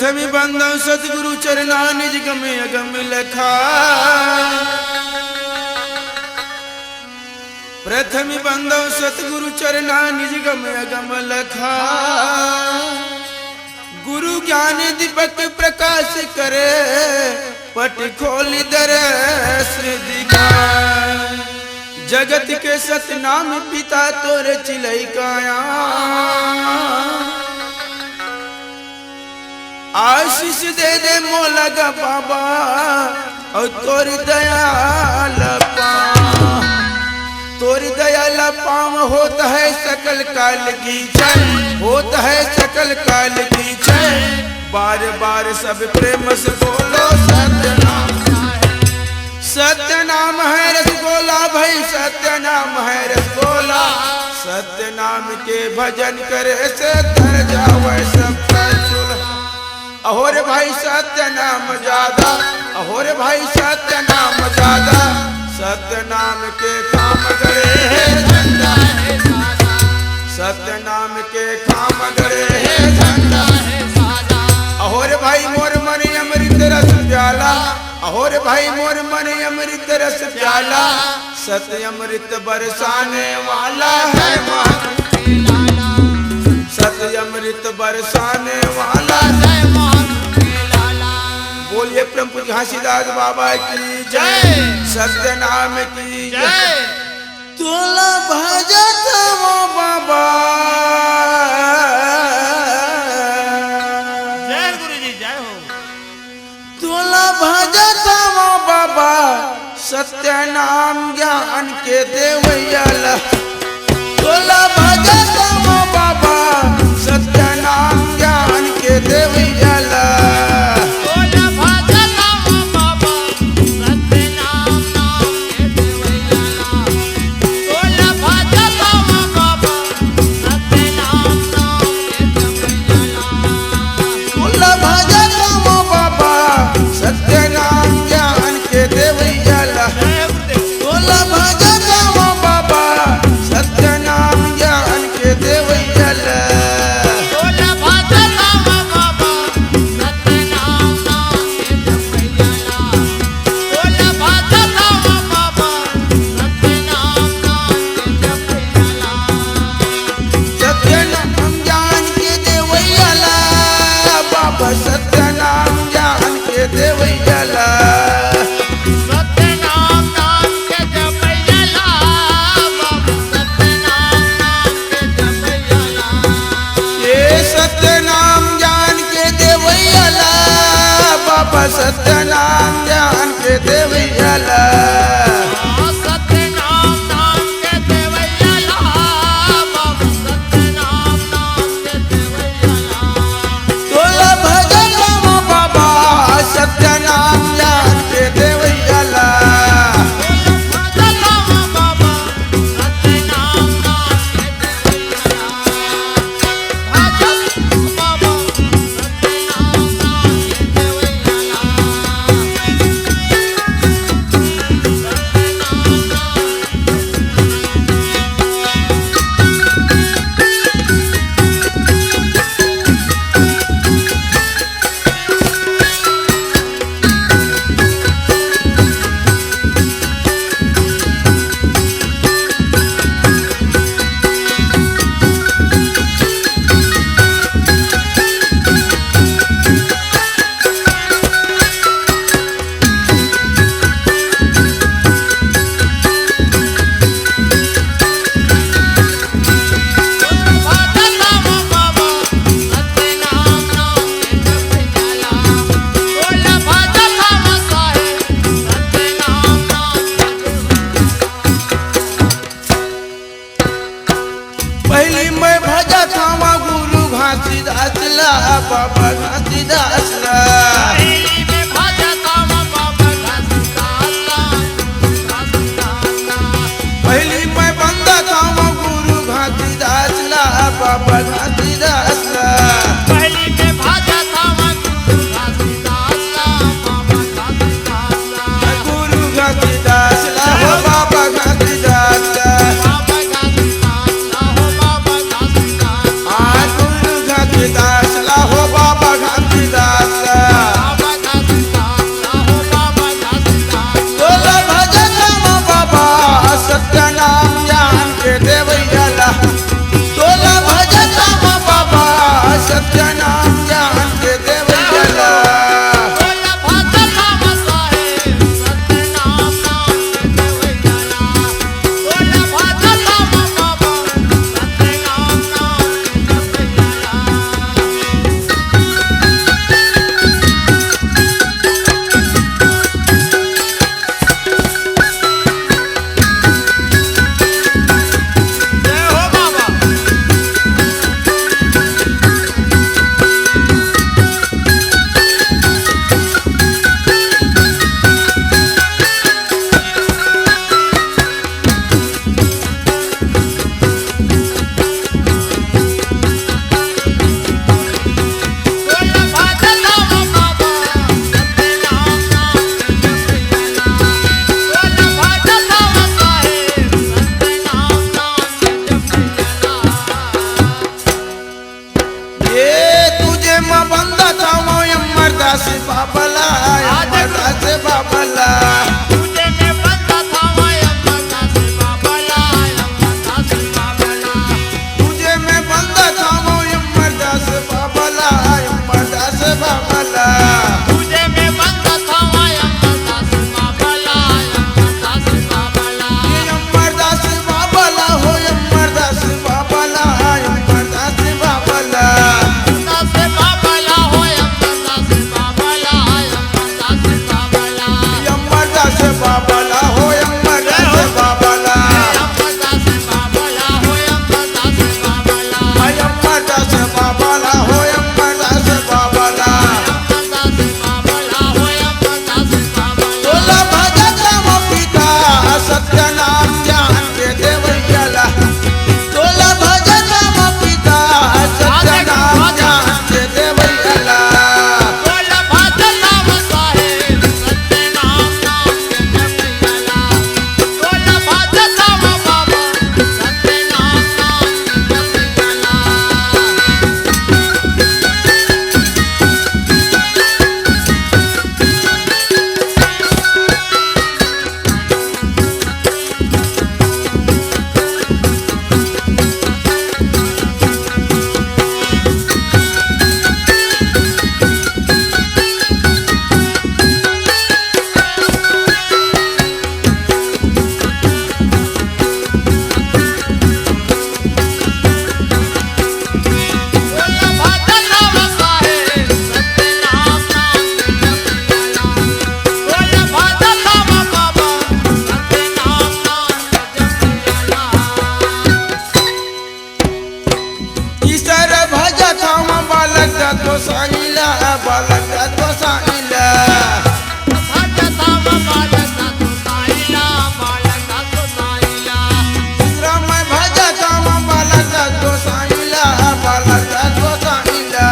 प्रथम बंदव सतगुरु चरना निज गमे अगम लखा। प्रथम बंदव सतगुरु चरना निज गमे अगम लखा। गुरु ज्ञान दीपक प्रकाश करे पट खोल दरस दिखाए। जगत के सतनाम पिता तोरे चिलई काया। आशीष दे दे मोला गा बाबा और तोरी दयाल पाँव। तोरी दयाल पाँव होता है सकल काल की जय। होता है सकल काल की जय। बार बार सब प्रेम से बोलो सत्य नाम। सत्य नाम है रसगोला भाई, सत्य नाम है रसगोला। सत्य नाम के भजन करे से धर जावे सबका चूल्हा। अहोरे भाई सत्य नाम ज्यादा, अहोरे भाई सत्य नाम ज्यादा। सत्य नाम के काम गड़े है झंडा है सादा। सत्य नाम के काम गड़े है झंडा है सादा। अहोरे भाई मोर मन अमृत रस प्याला। अहोरे भाई मोर मन अमृत रस प्याला। सत्य अमृत बरसाने वाला है महान लाला। सत्य अमृत बरसाने वाला है। बोलिए परम पूज्य घासीदास बाबा की जय। सत्य नाम की जय। तोला भजत वो बाबा। जय गुरु जी जय हो। तोला भजत वो बाबा। सत्य नाम ज्ञान के देवैया। तोला भजत वो बाबा। सत्य नाम ज्ञान के देवैया। सत्य नाम ज्ञान के देवैया से बाबला से बाबला तुझे में बंदा था अमरदा से बाबला अमरदा से बाबला तुझे में बंदा था अमरदा से बाबला अमरदा से बाबला तुझे में बंदा था अमरदा से बाबला अमरदा से बाबला ये अमरदा से बाबला हो अमरदा से बाबला अमरदा से बाबला अमरदा से बाबला हो अमरदा से बाबला अमरदा से बाबला अमरदा से बाबला हो अमरदा से बाबला अमरदा से बाबला हो अमरदा से बाबला अमरदा से बाबला हो अमरदा से बाबला अमरदा से बाबला हो अमरदा से बाबला तोला भजत राम पिता सत्य नाम ज्ञान के देवैया तोला भजत राम पिता सत्य नाम ज्ञान के देवैया बोला भजता साहेब सत्य नाम नाम के जपैया बोला भजता बाबा सत्य नाम नाम के जपैया बोला भजता साहेब सत्य नाम नाम के जपैया बोला भजता बाबा सत्य नाम नाम के जपैया ईश्वर भजत राम बालक तो साइला बालक तो साइला भजता बालका तो साइला बालका तो साइला राम भजत राम बालक तो साइला बालक तो साइला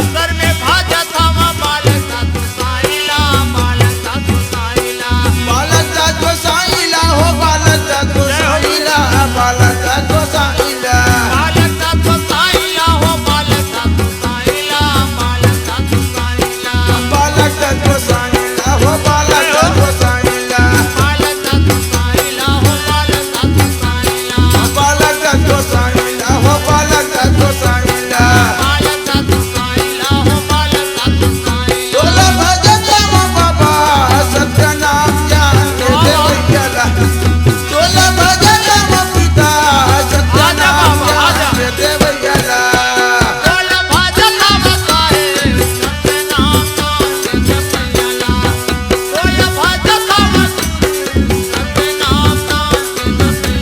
ईश्वर में भजता बालका तो साइला बालका तो साइला बालक तो साइला हो बालक तो साइला बालक तो साइला बालका तो साइला हो बालका तो साइला बालका तो साइला बालक तो साइला हो बालक तो साइला बालका तो साइला हो बालका तो साइला बालक तो साइला हो बालक तो साइला बालका तो साइला हो बालका तो साइला तोला भजत राम बाबा सत्य नाम ज्ञान के देवैया तोला भजत राम पिता सत्य नाम ज्ञान के देवैया बोला भजता साहेब सत्य नाम नाम के जपैया बोला भजता सत्य नाम नाम के जपैया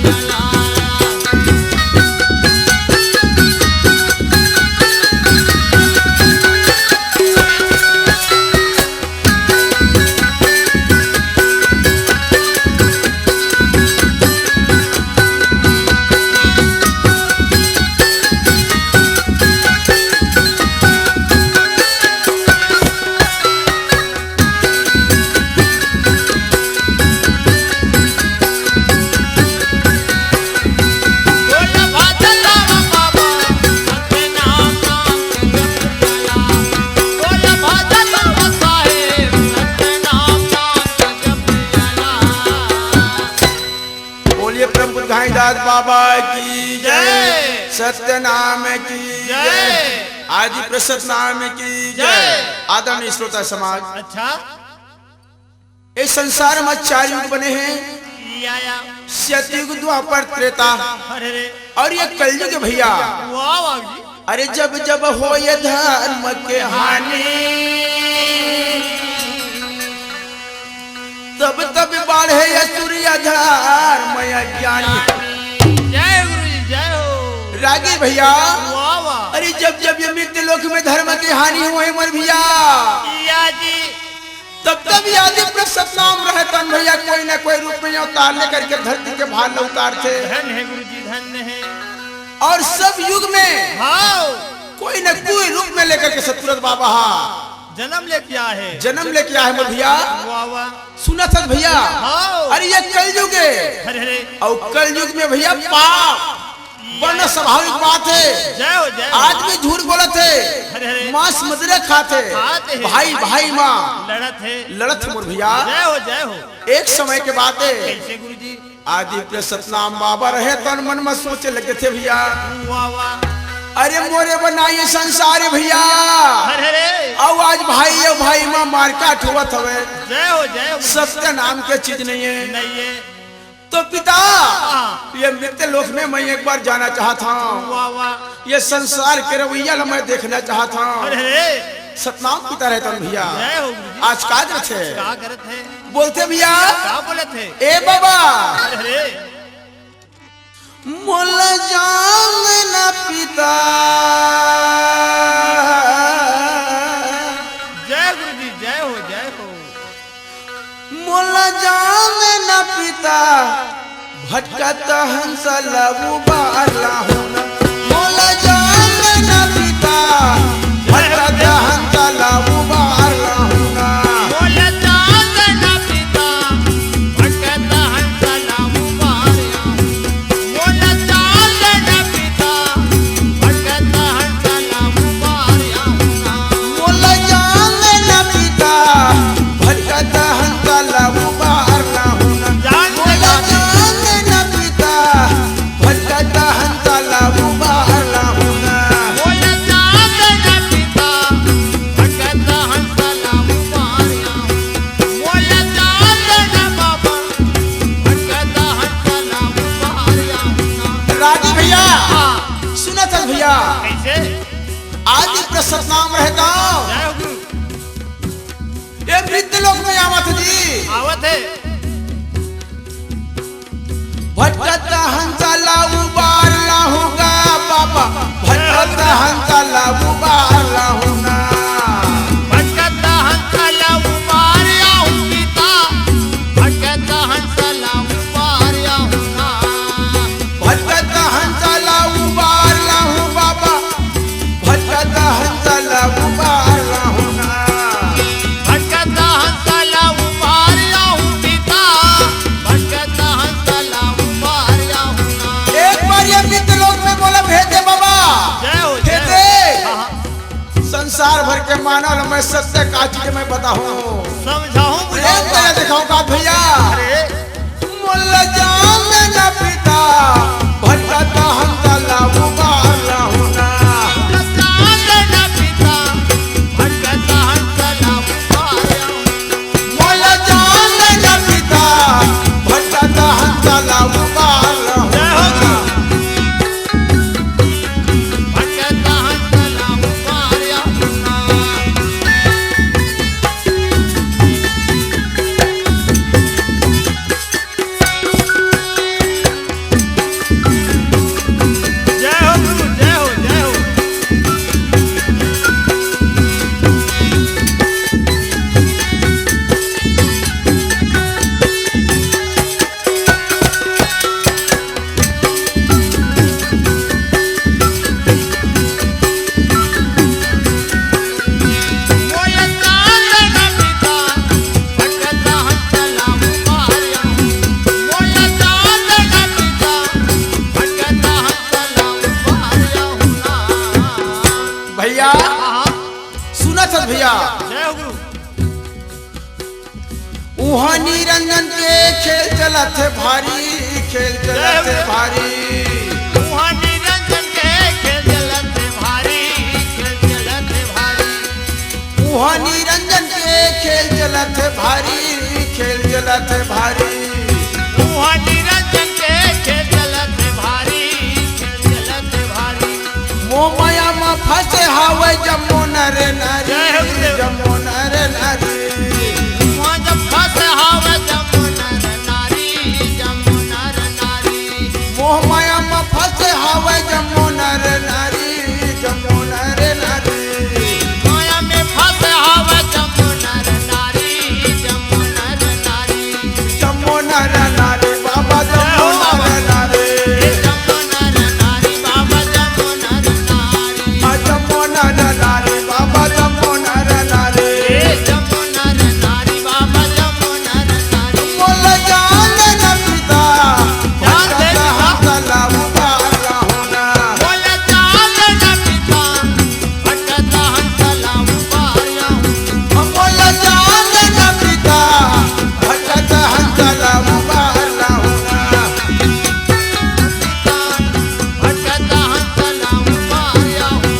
बोला भजता बाबा सत्य नाम नाम के जपैया बोला भजता साहेब सत्य नाम नाम के जपैया बोलिए प्रभु घाईदास बाबा की जय जय। सत्य नाम की जय। आदि प्रसन्न नाम की जय। आदरणीय श्रोता समाज, अच्छा इस संसार में 4 युग बने हैं, आया सतयुग, द्वापर, त्रेता अरे रे और ये कलयुग भैया। वाह वाह जी अरे जब जब हो ये धर्म के हानि, तब तब बढ़े ये सूर्य धर्म ज्ञानी। जय गुरु जी जय हो। रागी भैया, वाह वाह अरे जब जब ये मृत्यु लोक में धर्म की हानि हुई मर भैया, या जी तब तब आदि प्रसन्न नाम रहता भैया कोई ना कोई रूप में अवतार लेकर के धरती के भार में उतारते। धन है गुरु जी धन है। और सब युग में हाँ कोई न कोई रूप में लेकर के सतपुरत बाबा जन्म ले क्या है, जन्म लेके आए मोर भैया। वाह वाह सुना था भैया, हाँ अरे ये कलयुग है अरे और कलयुग में भैया पाप बड़ा स्वाभाविक बात है। जय हो जय हो। आदमी झूठ बोलत अरे। है, मांस मदिरा खाते खाते हैं। भाई भाई माँ लड़त है लड़त मोर भैया। जय हो जय हो। एक समय के बात है, कैसे गुरु जी आदि प्रसन्न नाम बाबा रहे तन मन में सोचे लगे थे भैया, वाह वाह अरे मोरे बनाइए संसार भैया। अरे अब आज भाई और भाई माँ मार काट हुआ हवे, जय हो जय हो। सत्य नाम के चीज नहीं है। नहीं है तो पिता हाँ। ये मृत्यु लोक में मैं एक बार जाना चाहता हूँ, वाह वाह ये संसार के रवैया मैं देखना चाहता हूँ। अरे सतनाम पिता रहता भैया। जय हो गुरु जी। आज का दिन है, क्या करत है, बोलते भैया क्या बोले थे। ए बाबा अरे मोल जांग न पिता, जय गुरु जी जय हो जय हो। मोल जांग न पिता, भटकत हंस लबू बाला होना। मोल जांग न पिता, भटकत हंस लबू बाला होना। बोले चांद न पिता भटकत हंस लाऊ मारिया। बोले चांद न पिता भटकत हंस लाऊ मारिया। मोल जांग न पिता, भटकत हंस लबू बाला होना। जान मोल जांग न पिता, भटकत हंस लबू बाला होना। बोले चांद न पिता भटकत हंस लाऊ मारिया। बोले चांद न बाबा भटकत हंस लाऊ मारिया। राजी भैया सुना था भैया, कैसे आदि प्रसन्न नाम रहता जय हो गुरु। ये मृत्यु लोक में आवत जी। आवत है भटकत हंसा लाऊ बार लाहूंगा बाबा, भटकत हंसा लाऊ बार लाहूंगा। भटकत हंस लाऊ मारिया हूँ पिता। भटकत हंस लाऊ मारिया हूँ ना। भटकत हंसा लाऊ बार लाहूं बाबा, भटकत हंसा लाऊ बार लाहूंगा। भटकत हंस लाऊ मारिया हूँ पिता। भटकत हंस लाऊ मारिया हूँ ना। एक बार ये मृत्यु लोक में बोला भेजे बाबा, जय हो जय भेजे हो। हाँ, संसार भर के मानव मैं सत्य का चीज मैं बताऊं, समझाऊं एक तरह दिखाऊंगा भैया। अरे मोल जांग न पिता, भटकत हंसा लाऊ बार लाहूंगा। चांद न पिता भटकत हंस लाऊ मारिया हूँ। मोल जांग न पिता, भटकत हंसा लाऊ बार जय हो लाहूंगा। भटकत हंस लाऊ मारिया हूँ ना। जय हो गुरु जय हो जय हो। बोले चांद न पिता भटकत हंस लाऊ मारिया हूँ। बोले चांद न पिता भटकत हंस लाऊ मारिया हूँ ना। भैया हाँ, सुना था भैया, जय हो गुरु। वहाँ निरंजन के खेल चलत है भारी, खेल चलत है भारी। वहाँ निरंजन के खेल चलत है भारी, खेल वहाँ निरंजन के खेल चलत भारी, खेल चलत भारी। वहाँ निरंजन के खेल चलत भारी, खेल चलत भारी। मोह माया में फंसे हावे जम्मो नर नारी, जय हो गुरुदेव। जम्मो नर नारी। वहाँ जब फंसे हावे जम्मो नर नारी, जम्मो नर नारी। मोह माया में फंसे हावे जम्मो नर नारी, जम्मो नर नारी। माया में फंसे हावे जम्मो नर नारी, जम्मो नर नारी। जम्मो नर नारी बाबा, जम्मो नर नारी। जम्मो नर नारी बाबा, जम्मो नर नारी। जम्मो नर नारी बाबा, जम्मो नर नारी। जम्मो नर नारी बाबा, जम्मो नर नारी। बोल जान न पिता, जान दे पिता। हंसला उबाला होना। बोल जान न पिता, भटकता हंसला उबारिया हूँ। बोल जान न पिता, भटकत हंसला उबाला होना। भटकता हंसला उबारिया हूँ।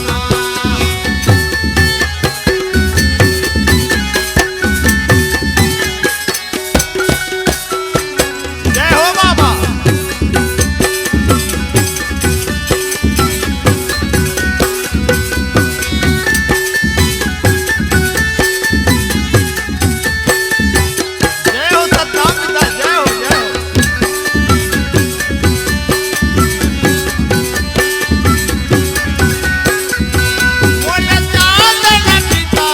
जय हो बाबा। जय हो सतनाम पिता, जय हो, जय हो। बोल जान न पिता,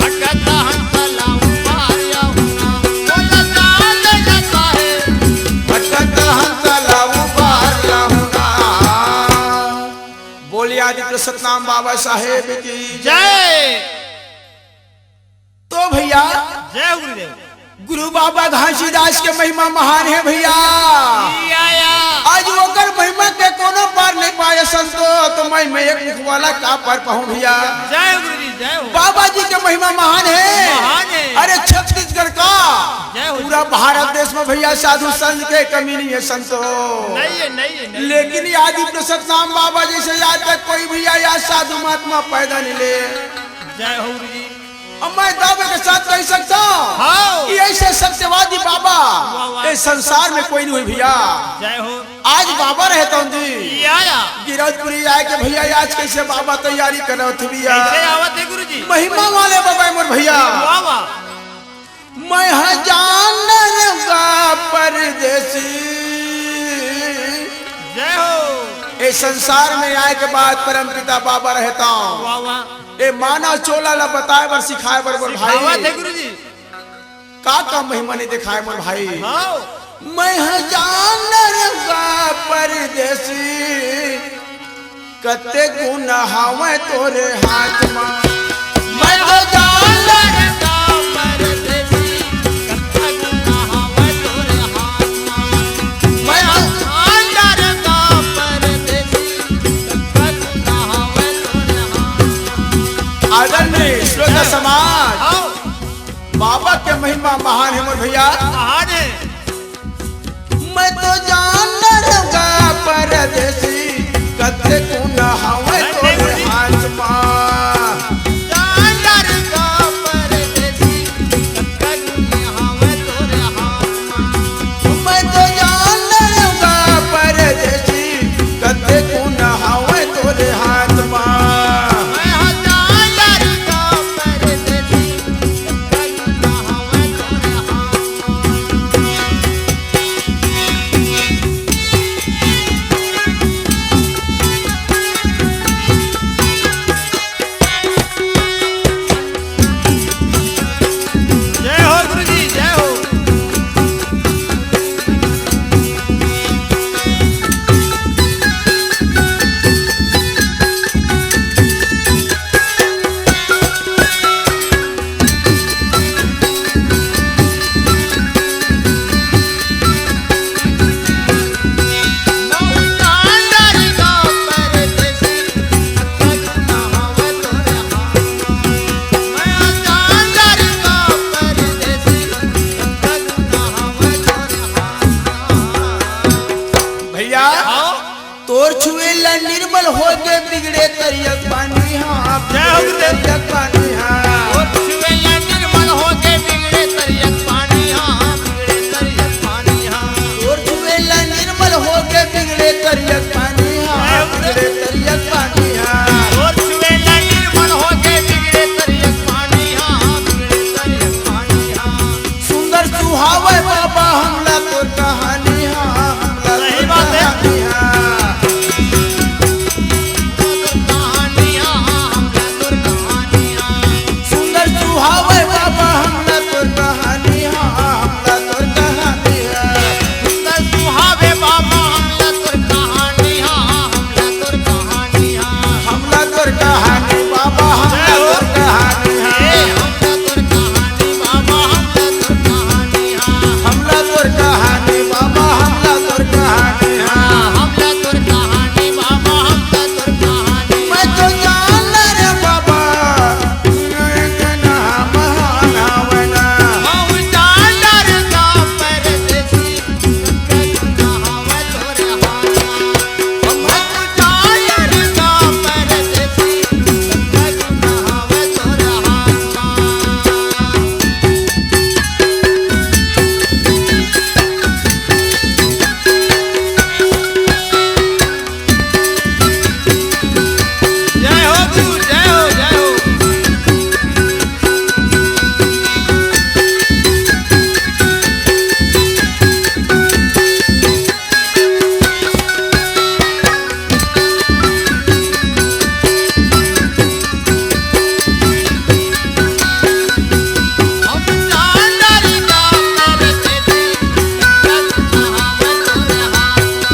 भटकता हंसला उबारिया हूँ। बोल जान न साहेब, भटकत हंसला उबाला होना। बोलिए आदित्य सतनाम बाबा साहेब की जय। तो भैया जय गुरुदेव। गुरु बाबा घासीदास के महिमा महान है भैया। आया आज ओकर महिमा के कोनो पार नहीं पाए संतो, तो मैं एक मुख वाला का पार पाऊं भैया। जय गुरु जी, जय हो। बाबा जी के महिमा महान है। महान है। अरे छत्तीसगढ़ का जय हो। पूरा भारत देश में भैया साधु संत के कमी नहीं है संतो। नहीं है, नहीं है, नहीं है। लेकिन ये आदित्य सतनाम बाबा जैसे आज तक कोई भैया या साधु महात्मा पैदा नहीं ले। जय हो गुरु जी। अब मैं दावे के साथ कह सकता हूँ हाँ। कि ऐसे सत्यवादी बाबा वाह। इस संसार में कोई नहीं हुई भैया। जय हो। आज बाबा रहता हूँ जी आया गिरजपुरी आए के भैया आज कैसे बाबा तैयारी कर रहे थे भैया। कैसे आवत है गुरु जी? महिमा वाले बाबा मोर भैया। वाह वाह। मैं जान परदेसी, जय हो। इस संसार में आए के बाद परम पिता बाबा रहता हूँ। वाह वाह। ए माना चोला ला बताए बर सिखाए बर मोर आवत है भाई। गुरु जी। का महिमा नहीं दिखाए मोर भाई। हाँ। मैं जान परदेसी, कते गुना हावे तोरे हाथ में। मैं तो जान लड़का परदेसी, कत्ता गुनाह है तोरे हाथ में। मैं लड़का परदेसी, कत्ता गुनाह है तोरे हाथ में। आदरणीय श्रोता समाज, आओ। बाबा के महिमा महान है मोर भैया। महान है। मैं तो जान परदेसी, कते गुना हावे तोरे हाथ में। लड़का परदेसी, कत्ता गुनाह है तोरे हाथ में। मैं तो जान परदेसी, कते गुना हावे तोरे हाथ में। मैं हजार लड़का परदेसी, कत्ता गुनाह है तोरे हाथ में। सुहावे बाबा हमला तोर कहानी हाँ हमला सही तोर बात है। कहानी हाँ कहानियाँ हमला तोर कहानियाँ सुंदर सुहावे बाबा हमला तोर कहानी हाँ हमला तोर कहानी हाँ सुंदर सुहावे बाबा हमला तोर कहानियाँ हमला तोर कहानियाँ हमला तोर कहानी बाबा हमला तोर कहानी हाँ हमला तोर कहानी बाबा हमला तोर कहानियाँ हमला तोर कहानी बाबा हमला तोर कहानी हाँ हमला तोर कहानी बाबा हमला तोर कहानी मैं तो जान रे बाबा नाम महानावना हम जान का परदेसी कहावत तोर हाना हम जान का परदेसी कहावत तोर हाना जय हो गुरु जय हो जय हो हम जान का परदेसी कहावत तोर हाना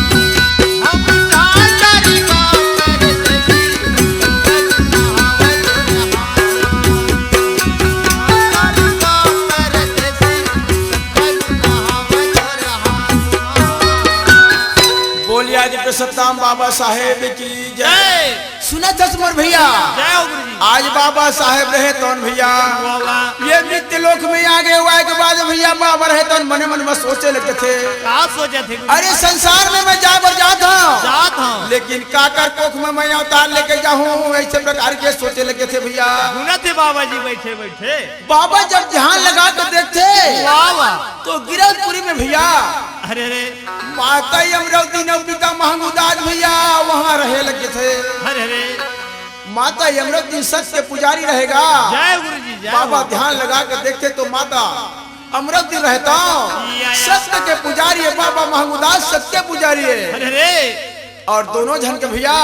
हम जान का परदेसी कहावत तोर हाना परदेसी कहावत तोर हाना बोलिया जी सत्ताम बाबा साहेब की जय जय सुना जसमर भैया जय हो गुरु जी आज बाबा साहेब रहे तौन भैया बाबा ये नित्य लोक में आगे हुआ के बाद भैया बाबा रहे तौन मने मन में सोचे लगते थे का सोचे थे गुरु अरे संसार में मैं जाकर जाता हूँ जात हूँ लेकिन काकर कोख में मैं अवतार लेके जाऊँ ऐसे प्रकार के सोचे लगे थे भैया सुना थे बाबा जी बैठे बैठे बाबा जब ध्यान लगा कर देखते वाह वाह तो गिरौदपुरी में भैया अरे रे माता अमरावती नवपिता महमूदाज भैया वहाँ रहे लगे थे अरे रे माता अमरावती सत्य पुजारी रहेगा जय गुरु जी जय बाबा हो। ध्यान लगा कर देखते तो माता अमरावती रहता या। सत्य के पुजारी है बाबा महमूदाज सत्य पुजारी है अरे रे और दोनों जन के भैया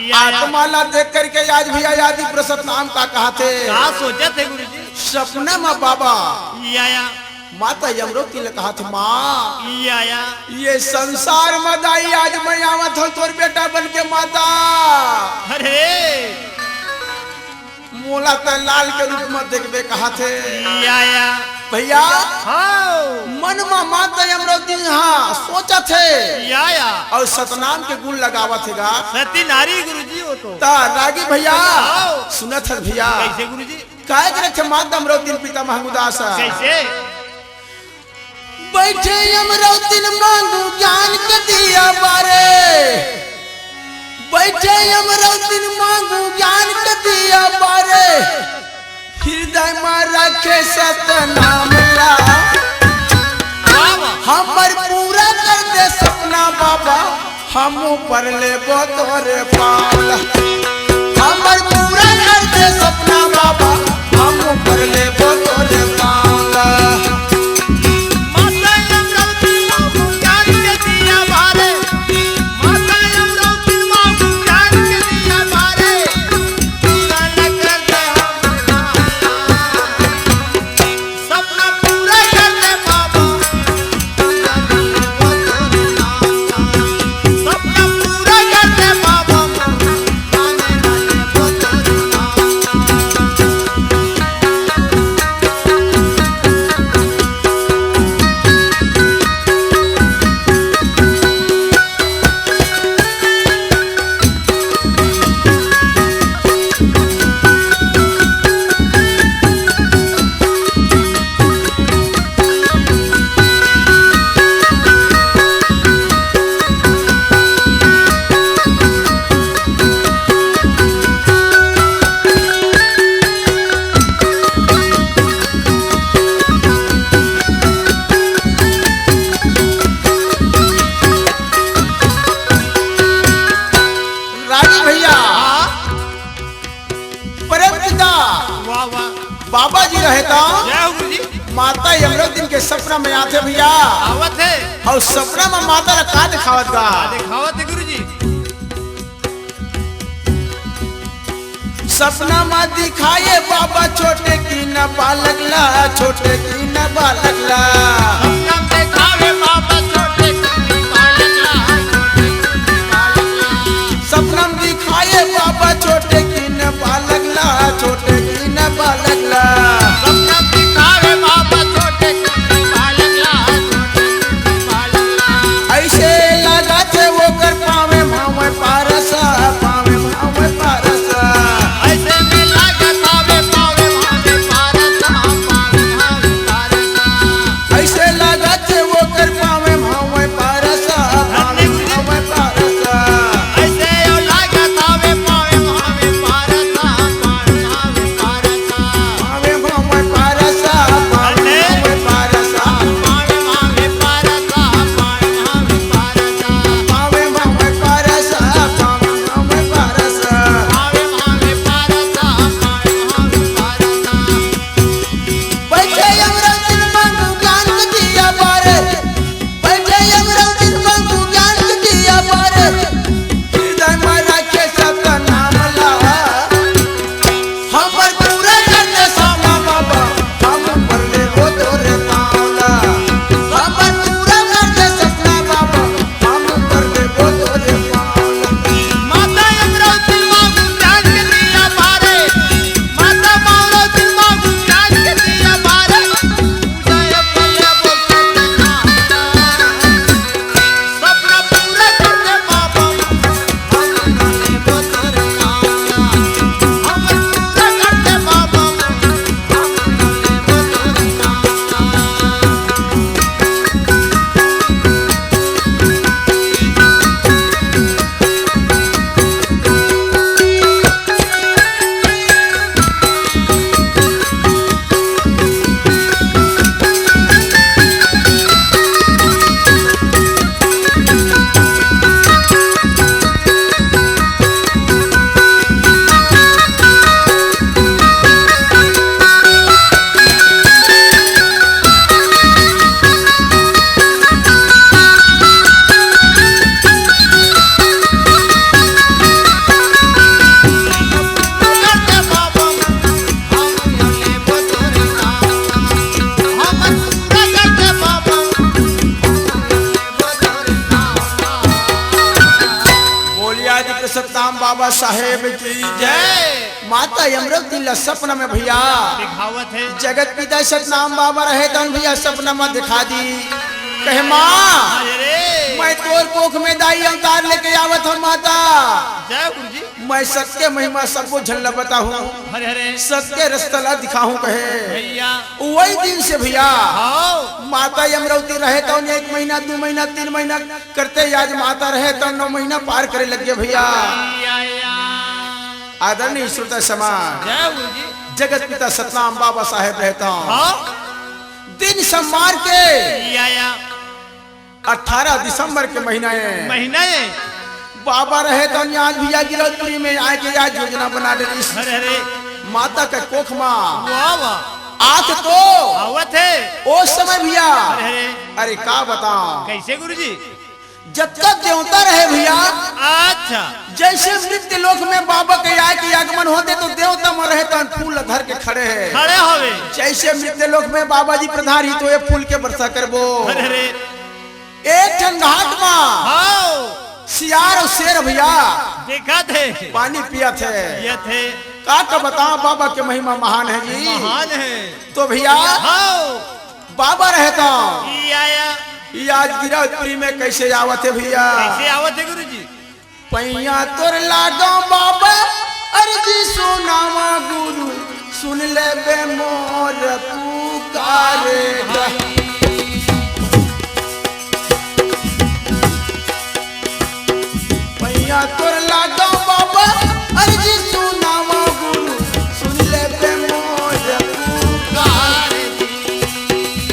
या। आत्माला देख करके आज भैया यादी प्रसन्न नाम का कहा थे का सोचे थे गुरु जी सपना में बाबा या माता अमरावती ने कहा था माँ या ये संसार में दाई आज मैं आवत हूँ तोर बेटा बन के माता अरे रे मोला तो लाल के रूप में देखबे कहा थे या भैया हाँ मन में माता अमरावती हाँ सोचा थे या और सतनाम के गुण लगावा थे गा सती नारी गुरु जी हो तो ता रागी भैया आओ। सुनत है भैया कैसे गुरु जी काय करे थे माता अमरावती पिता महमूदास कैसे बैठे अमरावती मांगू ज्ञान के दिया बारे बैठे अमरावती मांगू ज्ञान के दिया बारे हृदय में रखे सतनाम ला वाह वाह हमर पूरा कर दे सपना बाबा हम पर ले तोरे पाल हमर पूरा कर दे सपना बाबा हम पर ले तोरे पाल माता अमरावती मांगू ज्ञान के दिया बारे माता अमरावती मांगू ज्ञान के दिया बारे पूरा न कर दे सपना पूरा कर दे बाबा सपना पूरा कर दे बाबा माता यमरुद्दीन के सपना में आते भैया आवत है और सपना में माता ने का दिखावत गा दिखावत है गुरुजी सपना में दिखाए बाबा छोटे की न बालक ला छोटे की न बालक ला सपना दिखावे बाबा छोटे की बालक ला सपना में दिखाए बाबा छोटे की न बालक ला छोटे की न बालक ला सपना दिखावे बाबा छोटे की बालक ला ऐसे लगा थे वो कर पावे भावे पारसा पावे भावे पारसा ऐसे में लगा पावे पावे भावे पारसा पावे भावे पारसा ऐसे लगा थे वो कर पावे भावे पारसा पावे भावे पारसा ऐसे लगा पावे पावे भावे पारसा पावे भावे पारसा पावे भावे पारसा पावे भावे पारसा पावे भावे पारसा पावे भावे पारसा पावे भावे पारसा पावे भावे पारसा पावे भावे पारसा पावे भावे पारसा बैठे यमराज मंगू ज्ञान दिया पारे बैठे यमराज मंगू ज्ञान दिया पारे हृदय में रखे सबका नाम ला हमर पूरा करने सामा बाबा हम पर ले वो तोरे पावला हमर पूरा करने सपना बाबा हम पर ले वो तोरे पावला माता यमराज मांगू ज्ञान के दिया बारे माता मांगो मांगू ज्ञान के दिया बारे जय भैया बोलते सपना पूरा करने बाबा हम नाले बोतर काला हम पूरा करने बाबा हम नाले बोतर काला करते बाबा हम नाले बोतर काला हम पूरा करते बाबा बोतर काला बोलिया जी के सत्ताम बाबा साहेब की जय माता यमरुद्दीन ला सपना में भैया दिखावत है जगत पिता सतनाम बाबा रहे तन भैया सपना में दिखा दी कहे माँ अरे मैं तोर कोख में दाई अवतार लेके आवत हूँ माता जय गुरुजी मैं सत्य महिमा सबको झल्ला बताऊँ हरे हरे सत्य रस्तला दिखाऊं कहे भैया वही दिन से भैया आओ माता यमरुद्दीन रहे तो 1 महीना 2 महीना 3 महीना करते आज माता रहे तो 9 महीना पार करे लगे भैया या आदरणीय श्रोता समाज जय गुरुजी जगत पिता सतनाम बाबा साहेब रहता हूँ आओ दिन सोमवार के या 18 दिसंबर के महीना है महीना है बाबा रहे तो आज भैया गिरौदपुरी में आके आज योजना बना दे हरे हरे माता का कोख माँ वाह वाह आत तो आवत है उस समय भैया हरे हरे अरे का बताओ कैसे गुरुजी जब तक देवता रहे भैया अच्छा जैसे मृत्यु लोक में बाबा के आय के आगमन होते तो देवता में रहे तो फूल धर के खड़े है खड़े होवे जैसे मृत्यु लोक में बाबा जी प्रधान ही तो ये फूल के वर्षा करबो हरे हरे एक ठन घाट में आओ सियार और शेर भैया देखा थे पानी पिया थे ये थे का बताओ बाबा के महिमा महान है जी महान है तो भैया आओ बाबा रहता या ये आज गिरौदपुरी में कैसे आवत है भैया कैसे आवत है गुरुजी पैया तोर लागो बाबा अर्जी सुनावा गुरु सुन ले बे मोर पुकारे पैया तोर लागो बाबा अर्जी सुनावा गुरु सुन ले बे मोर पुकारे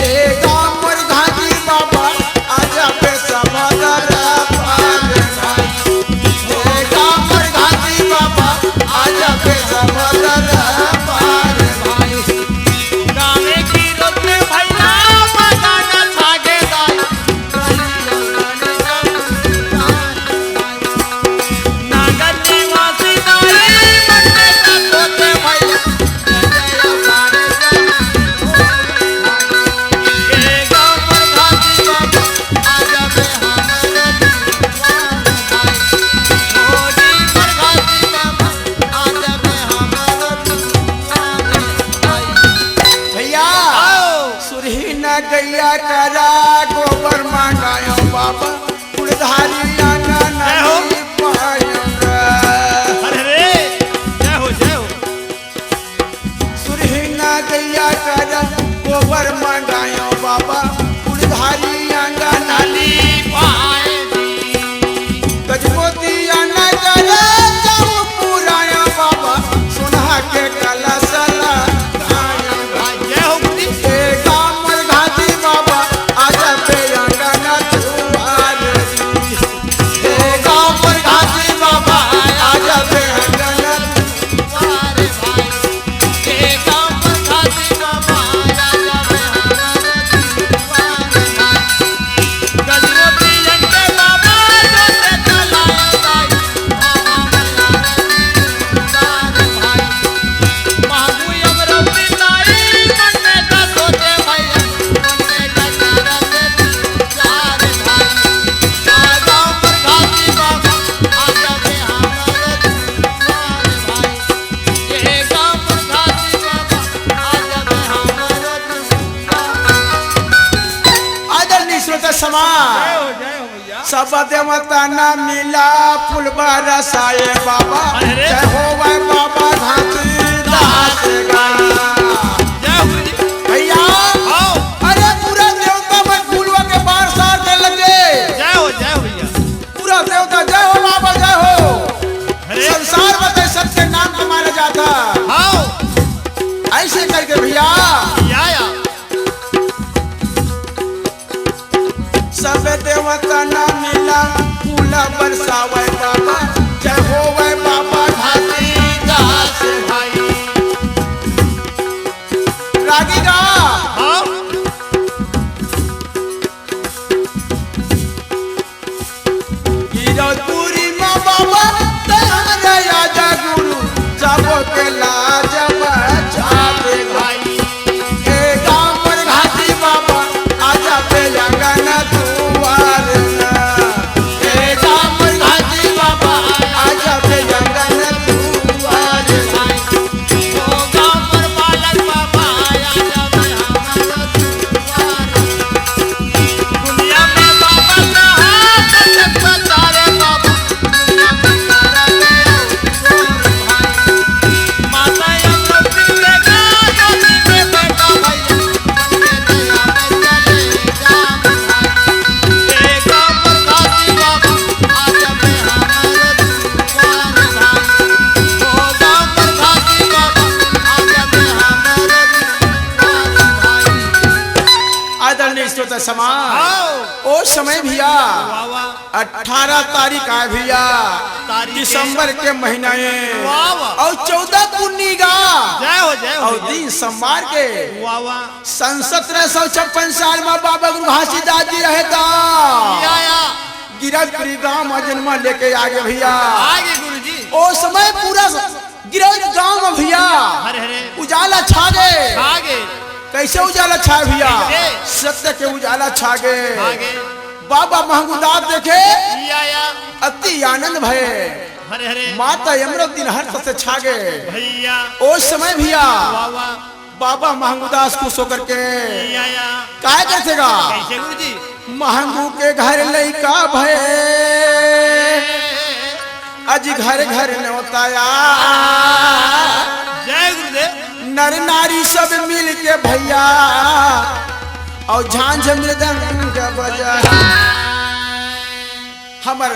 ए गामर घाटी बाबा आजा पे समादर पार भाई ए गामर घाटी बाबा आजा पे समादर पार भाई गावे की रोड में भाई गोबर मांगायो बाबा कुलधारी आंगन जय हो। पायूंगा अरे रे जय हो जय हो। सुरहिंगा गैया कर गोबर मांगायो बाबा कुलधारी आंगन नाली पाएगी गजमोतिया न करे जाऊ पुराया बाबा सुनहा के कलशला गायूंगा जय हो गुरुजी। ए कामर घाटी बाबा आजा पे आंगन दुआर ए कामर घाटी बाबा आजा पे आंगन वारे भाई के काम पर खाती बाबा राजा में हमारे वारे भाई गजमोती जंटे बाबा जोते चलाए भाई वारे भाई बाबू अमरवती नाई बनने का सोचे भाई बनने का करते सारे भाई गाँव पर खाती बाबा आजा में हमारे वारे भाई ये गाँव पर खाती बाबा आजा में हमारे आदरणीय श्रोता समाज जय हो भैया। सब देवता न मिला फुलबा रसाए बाबा अरे रे। जय हो वै बाबा घाटी दास गाना जय हो गुरुजी। भैया आओ अरे पूरा देवता में फूलवा के बार सार के लगे जय हो भैया। पूरा देवता जय हो बाबा जय हो अरे संसार में तो सबके नाम कमाया जाता आओ ऐसे करके भैया या सब देवता न मिला फूल बरसावे बाबा जय हो वै बाबा घाटी दास भाई रागी गा आओ गिरौदपुरी माँ बाबा तेरे आजा गुरु सबो के लाज बचावे भाई ए गामर घाटी बाबा आजा पे लगन दुआर ना ए गामर घाटी बाबा आजा पे लगन दुआर ना ओ गाँव पर बालक बाबा आजा में हमारे दुनिया में बाबा का हाथ चक्का तारे बाबा दुनिया में तारा भाई माता अमृत बेटा नदी में बेटा भैया अपने दया में चले जाम भाई एक पर खाती बाबा आजा में हमारे दुआर भाई ओ गाँव पर खाती बाबा आजा में हमारे दुआर भाई आदरणीय श्रोता समाज आओ ओ समय भैया वाह वाह 18 तारीख आए भैया तारीख दिसंबर के महीना वाह वाह और 14 पुन्नीगा जय हो और दिन सोमवार के वाह वाह सन 1756 साल में बाबा गुरु घासीदास जी रहता या गिरजपुरी गांव में जन्म लेके आगे भैया आगे गुरुजी ओ समय पूरा गिरज गांव में भैया हरे हरे उजाला छागे आगे कैसे उजाला छा भैया कैसे? सत्य के उजाला छागे आगे बाबा महंगूदास देखे या अति आनंद भय हरे हरे माता यमरत दिन हर्ष से छागे भैया उस समय भैया वाह वाह बाबा महंगूदास खुश होकर के या काय करतेगा कैसे गुरुजी महंगू के घर लइका भय अजी घर घर न्योताया जय गुरुदेव नर नारी सब मिल के भैया और झांझ मृदंग बजा हमार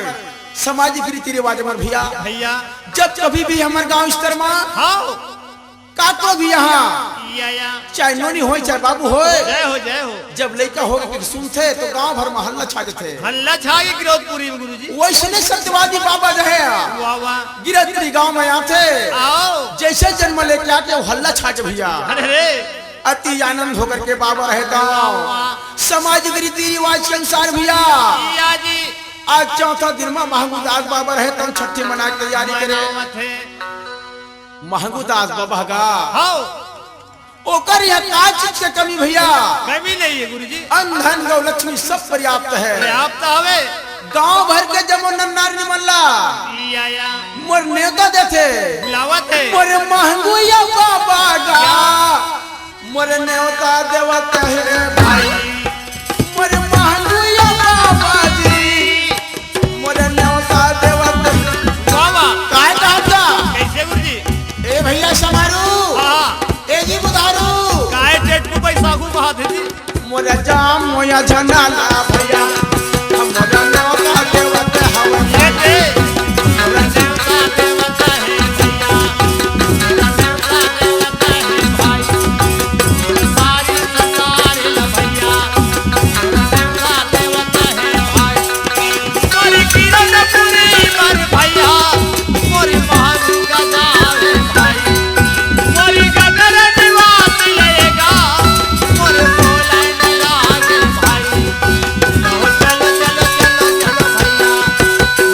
सामाजिक रीति रिवाज में भैया भैया जब कभी भी हमार गांव स्तर में हाँ काको भी यहाँ या चाहे नोनी हो चाहे बाबू हो जय हो जब लड़का हो के सुनते तो गांव भर में हल्ला छा थे हल्ला छागे गिरौदपुरी में गुरुजी वैसने सत्यवादी बाबा रहे वाह वाह गिरजपुरी गांव में आते आओ जैसे जन्म लेके आके वो हल्ला छाटे भैया हरे हरे अति आनंद होकर के बाबा रहता सामाजिक रीति रिवाज के अनुसार भैया या जी आज चौथा दिन में महंगूदास बाबा रहता हूँ छठी मना के तैयारी करे महंगूदास बाबा का हाँ ओकर यहाँ का चीज के कमी भैया कमी नहीं है गुरुजी अंधन गौ लक्ष्मी सब पर्याप्त है पर्याप्त हवे गांव भर के जमो नन्नार निमल्ला या मोर नेता देते बुलावत है मोर महंगूया बाबा गा मोर नेता देवत है भाई मोर नाम मोया जनाला भैया हमरा नौका देवत हवा हमरा देवता देवता है भैया हमरा देवता है भाई सारी सरकार ला भैया हमरा देवता है भाई मोरी किरण पूरी पर भैया मोरी महान गजावे भाई मोरी गगर निवास लेगा मोरे बोला न लागे भाई चलो चलो चलो चलो चलो भैया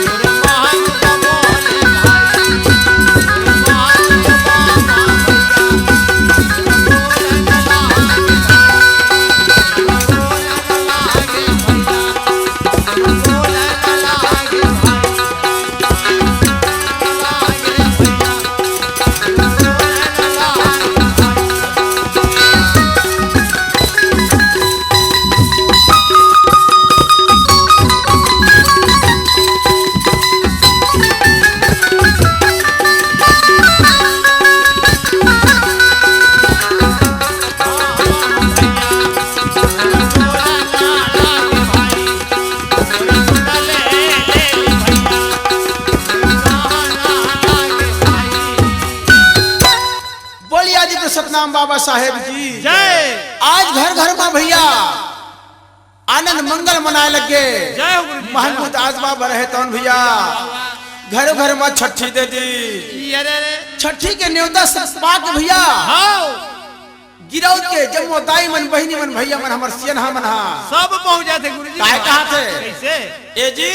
मोरे महान गमोले भाई मोरे महान गमामा भैया बोला न लागे भाई बोलिए आदित्य सतनाम बाबा साहेब की जय आज घर घर में भैया आनंद मंगल मनाए लगे जय हो गुरु जी महमूद आजमा रहे तौन भैया घर घर में छठी दे दी अरे छठी के न्योता पाक भैया हां गिरौत के जम्मो दाई मन बहिनी मन भैया मन हमर सियनहा मन हा सब पहुंच जाते गुरु जी काहे कहा थे कैसे ए जी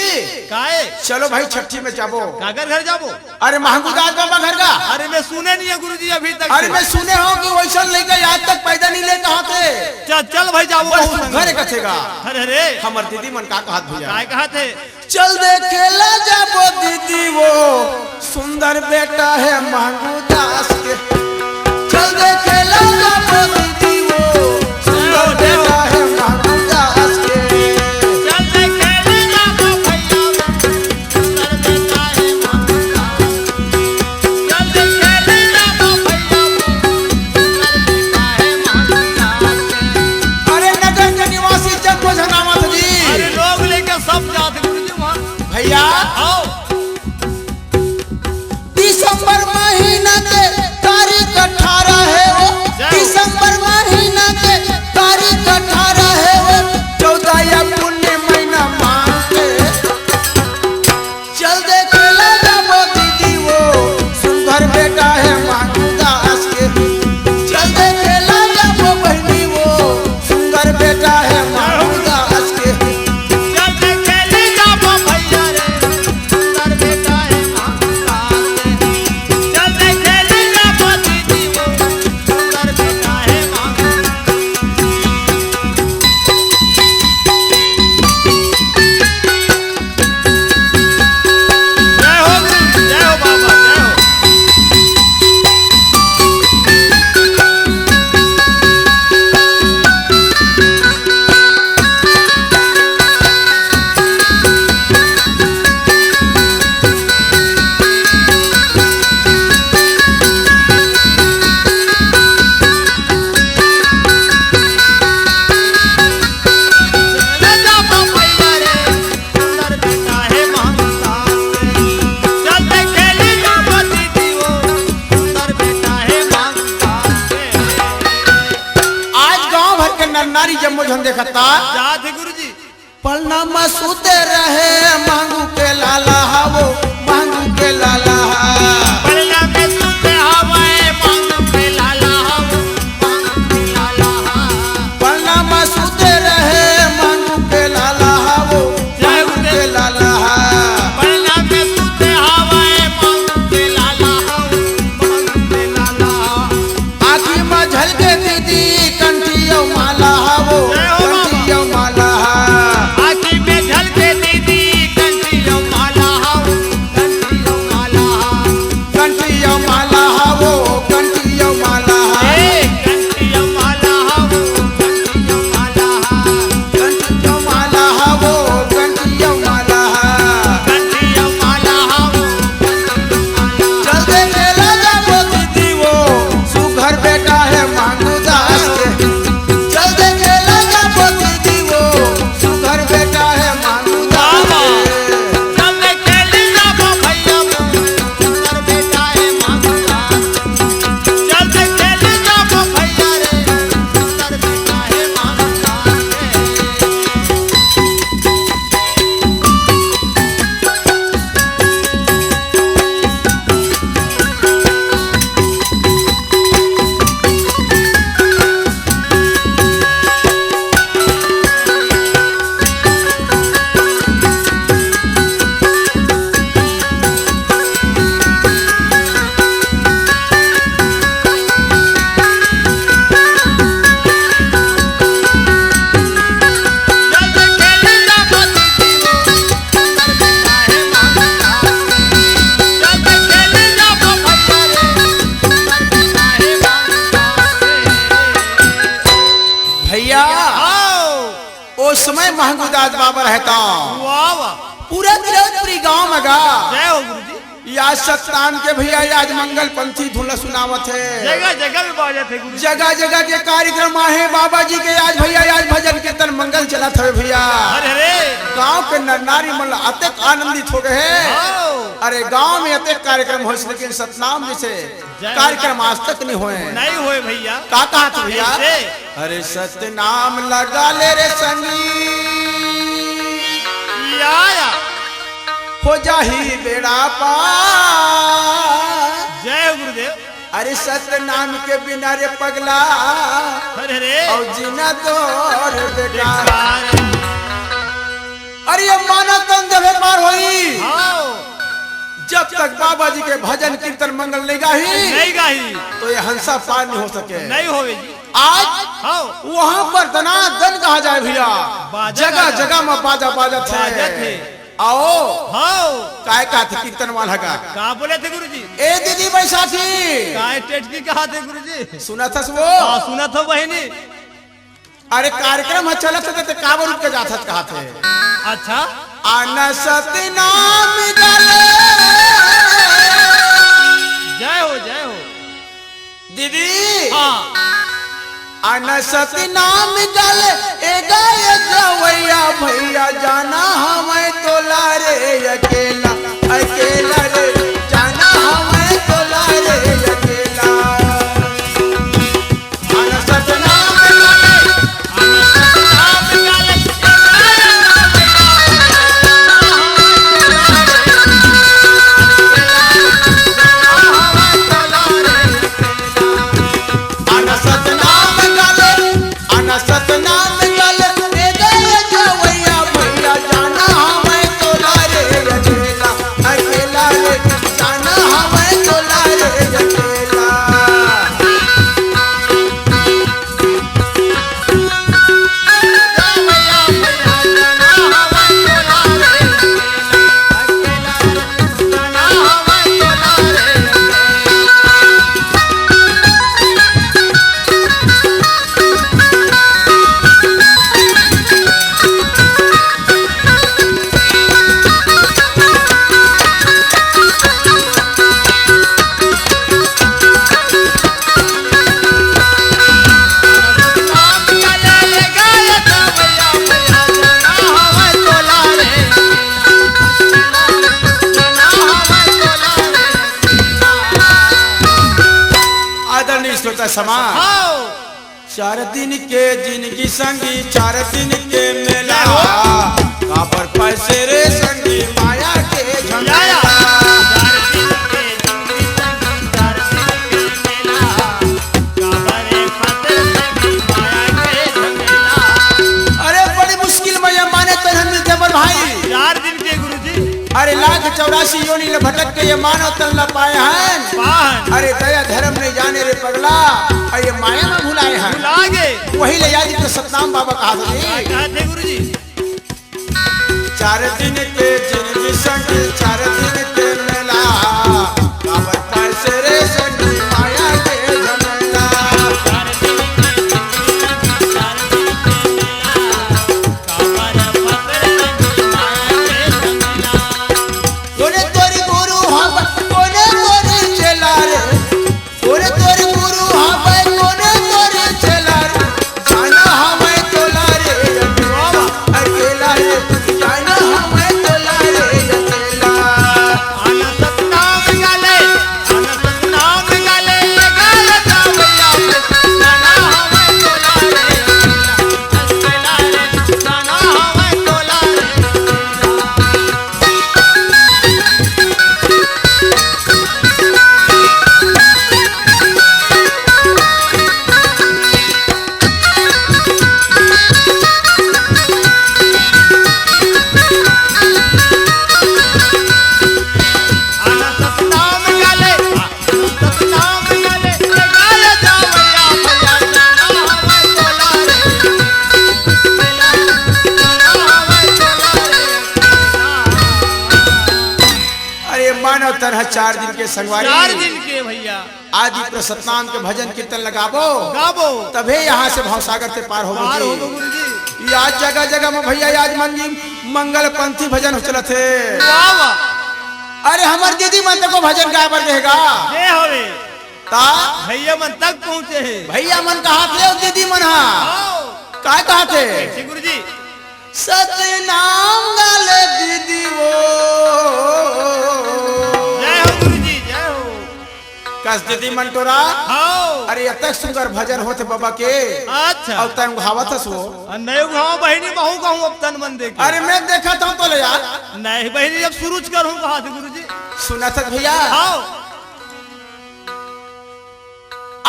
काहे चलो भाई छठी में जाबो कागर घर जाबो अरे महमूद आज बाबा घर का अरे मैं सुने नहीं है गुरु जी अभी तक अरे मैं सुने हो कि वैसा लेकर आज तक पैदा नहीं ले कहा थे चल चल भाई जाबो बस घरे कथेगा अरे अरे हमर दीदी मन का कहत भैया काय कहा थे चल देखेला जाबो दीदी वो सुंदर बेटा है महमूद दास के चल देखेला जाबो दीदी वो सुंदर बेटा है महमूद दास के चल देखे ले जाबो भैया सुंदर बेटा है मांगता चल देखे ले जाबो भैया सुंदर बेटा है मांगता अरे नगर के निवासी जम्मो झनामत जी अरे लोग लेके सब जाते गुरु जी वहां भैया आओ दिसंबर महीना के तारीख 18 है वो दिसंबर महीना के तारीख 18 है वो 14 या पुण्य महीना मान के चल देखेला जाबो दीदी वो सुंदर बेटा है महमूद दास के चल देखेला जाबो बहनी वो सुंदर बेटा है महमूद दास के चल देखे ले जाबो भैया रे सुंदर बेटा है मांगता चल देखे ले जाबो दीदी वो सुंदर बेटा है मांगता जय हो गुरु जय हो बाबा जय हो ले जाबो भैया रे सुंदर बेटा है मांगता चल देखे ले जाबो दीदी वो सुंदर बेटा है मांगता आज गांव भर के नर नारी जम्मो झन देखता जाते गुरु जी पलना मसूते रहे मांगू के लाला वो मांगू के लाला पलना में सुते हवाए मांग पे लाला हो मांग पे लाला पलना मसूते रहे मांगू के लाला वो मांगू के लाला पलना में सुते हवाए मांग पे लाला हो मांग पे लाला आखी में झलके दीदी कंठियो माला वो जय हो बाबा। कंठियो माला आँखी में झलके दीदी कंठियों माला हो कंठियों माला उस समय महंगूदास बाबा रहता वाह वाह पूरा गिरौदपुरी गांव में गा जय हो गुरु जी या सतनाम के भैया आज मंगल पंथी धुन सुनावत है जगह जगह में बाजे थे गुरु जी जगह जगह के कार्यक्रम आहे बाबा जी के आज भैया आज भजन कीर्तन मंगल चला था भैया अरे रे गांव के नर नारी मन अत्यंत आनंदित हो गए हैं आओ अरे गांव में अत्यंत कार्यक्रम हो लेकिन सतनाम जैसे कार्यक्रम आज तक नहीं हुए नहीं हुए भैया का कहा था भैया कैसे? अरे सतनाम लगा ले रे सनी या हो जाही बेड़ा पार जय हो गुरुदेव अरे सतनाम के बिना रे पगला अरे रे और जीना तोर बेकार बेकार। अरे ये माना तंद व्यापार होई आओ जब तक बाबा जी के भजन कीर्तन मंगल नहीं गाही नहीं गाही तो ये हंसा पार नहीं हो सके नहीं होवे जी आज आओ वहाँ पर दनादन कहा जाए भैया बाजा जगह गाजा। जगह में बाजा बाजत बाजत है है। आओ आओ काय का थे कीर्तन वाला का कहा बोले थे गुरु जी ए दीदी बैसाखी काय टेट की कहा थे गुरु जी सुना था वो हाँ सुना था बहनी अरे कार्यक्रम है चलत थे काबर रुक के जात कहा थे अच्छा आना सतनाम गले जय हो दीदी हाँ आना सतनाम गले ए गाय गवैया भैया जाना हमें तो लारे अकेला अकेला रे जाना हमें तो लारे अकेला आना सतनाम गले आना सतनाम गले आना सतनाम गले ए गाय गवैया भैया जाना हमें तो लारे अकेला अकेला रे जाना हमें तो लारे अकेला आदरणीय श्रोता समाज आओ 4 दिन के जिंदगी संगी 4 दिन के मेला काबर पैसे रे संगी माया के झमेला अरे बड़ी मुश्किल में ये माने तो हम जबर भाई 4 दिन के गुरु जी अरे 184 योनि ले भटक के ये मानव तन ल पाए हैं पान अरे दया धर्म नहीं जाने रे पगला और ये माया में भुलाए हैं लागे वही ले याद तो सतनाम बाबा कहा था कहा थे गुरु जी 4 दिन के जिंदगी संग 4 दिन के मेला काबर पैसे रे संगी माया के झमेला कोने तोरी गुरु हम कोने तोरी चला रे कोने तोरी गुरु हम कोने तोरी चला रे जाना हमें तोला रे अकेला रे जाना हमें तोला रे अकेला मानव तरह 4 दिन के संगवारी 4 दिन के भैया आदि प्रसतनाम के भजन कीर्तन लगाबो गाबो तभे यहाँ से भवसागर से पार पार हो होगी गुरु जी आज जगह जगह में भैया आज मंजी मंगल पंथी भजन चलत है। वाह वाह अरे हमार दीदी मन को भजन गाय बर देगा ये होवे ता भैया मन तक पहुंचे है। भैया मन कहा थे और दीदी मन हा आओ काय कहा थे श्री गुरुजी सतनाम गाले दीदी वो जय हो गुरुजी जय हो। कस दीदी मन तोरा आओ अरे अतक सुंदर भजन होते बाबा के अच्छा और तंग भावत सो नहीं घाव बहनी बहु कहूँ अब तन मन देखे। अरे मैं देखा था तो ले यार नहीं बहनी अब शुरू करूँ कहा थे गुरुजी। सुना था भैया आओ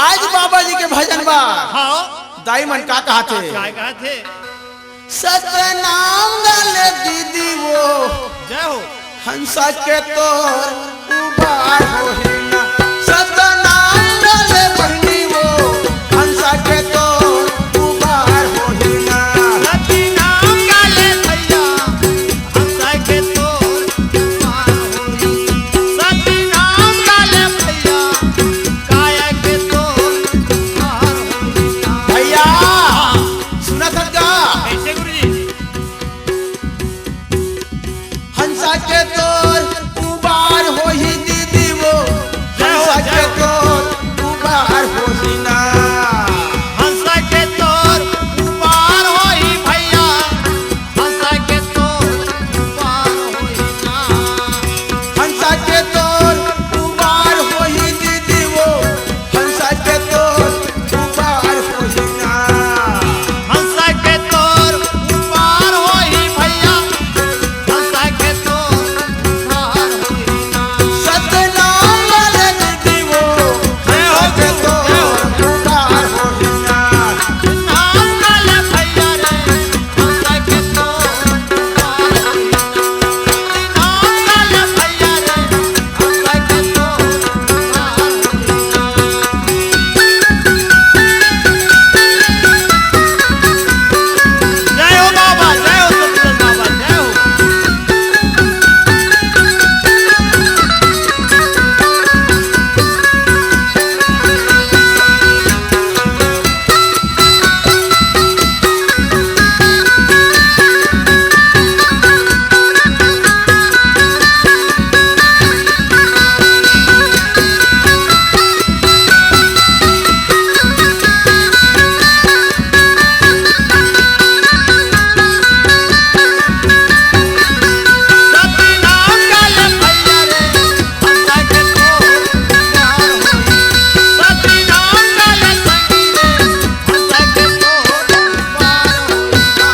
आज बाबा जी के भजन बा आओ दाई मन का कहा थे क्या कहा थे सतनाम गाले दीदी वो जय हो हंसा के तोर उबार होहिना सतनाम गाले बहनी वो हंसा के तोर उबार होहिना सती नाम गाले भैया हंसा के तोर पार होई। सती नाम गाले भैया काया के तोर पार होई। भैया सुना था का कैसे गुरुजी हंसा के तोर उबार होही दीदी वो जय हो, हंसा जय के हो। तोर उबार होहिना हंसा के तोर पार होई भैया हंसा के तोर पार होई ना। हंसा के तोर उबार होही दीदी वो हंसा के तोर उबार होहिना हंसा के तोर पार होई भैया हंसा के तोर पार होई ना। सतनाम वाले दीदी वो हंसा के तोर उबार होहिना नाम गाले भैया रे हंसा के तोर पार होई ना। नाम गाले भैया रे हंसा के तोर पार होई ना। जय हो बाबा जय हो सतगुरु बाबा जय हो। सती नाम गाले भैया रे हंसा के तोर पार होई। सती नाम गाले संगी रे हंसा के तोर पार होई ना।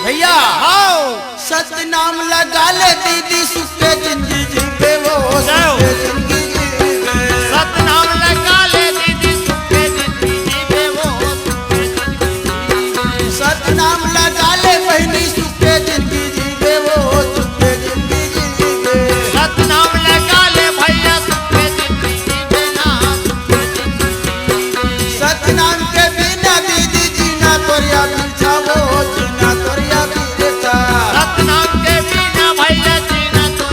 भैया आओ सतनाम लगा ले दीदी सुखे जिंदगी जीवे वो जय हो। सुखे जिंदगी जीवे सतनाम लगा ले दीदी सुखे जिंदगी जीवे वो सुखे जिंदगी जीवे। सतनाम लगा ले बहनी सुखे जिंदगी जीवे वो सुखे जिंदगी जीवे सतनाम लगा ले भैया सुखे जिंदगी जीवे ना सुखे जिंदगी जीवे। सतनाम के बिना दीदी जीना तोरिया बिछा वो जीना तोरिया बिरता सतनाम के बिना भैया जीना तो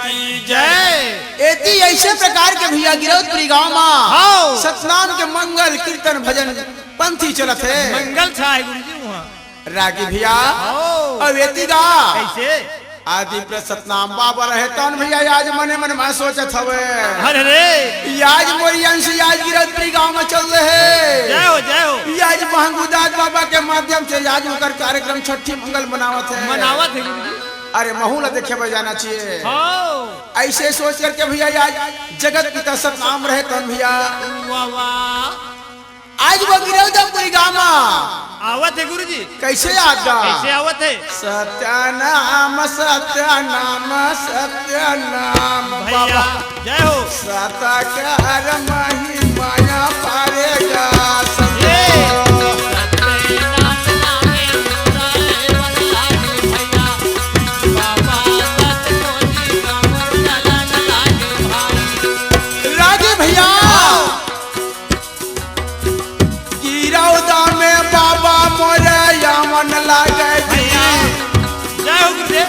की जय। एती ऐसे प्रकार के भैया गिरौदपुरी गांव में हाँ। सतनाम के मंगल कीर्तन भजन पंथी चलत है। मंगल छा है गुरुजी वहाँ। रागी भैया हाँ। अब एती गा कैसे? आदि प्र सतनाम बाबा रहे तन भैया आज मने मन में सोचत हवे अरे रे आज मोरी अंश आज गिरौदपुरी गांव में चल रहे। जय हो जय हो। आज महंगूदास बाबा के माध्यम से आज उनकर कार्यक्रम छठी मंगल मनावत है। मनावत है गुरुजी। अरे महूल देखे बजाना चाहिए। हाँ। ऐसे सोच करके भैया आज जगत पिता सतनाम रहे तन भैया वाह वाह। आज वो गिरौदपुरी गांव आवत है गुरुजी। कैसे याद गा कैसे आवत है? सत्यनाम सत्यनाम सत्यनाम भैया बाबा जय हो। सतकार महिमा पारेगा राजी भैया गिरौदा में बाबा मोरे यमन लागे भैया जय हो गुरुदेव।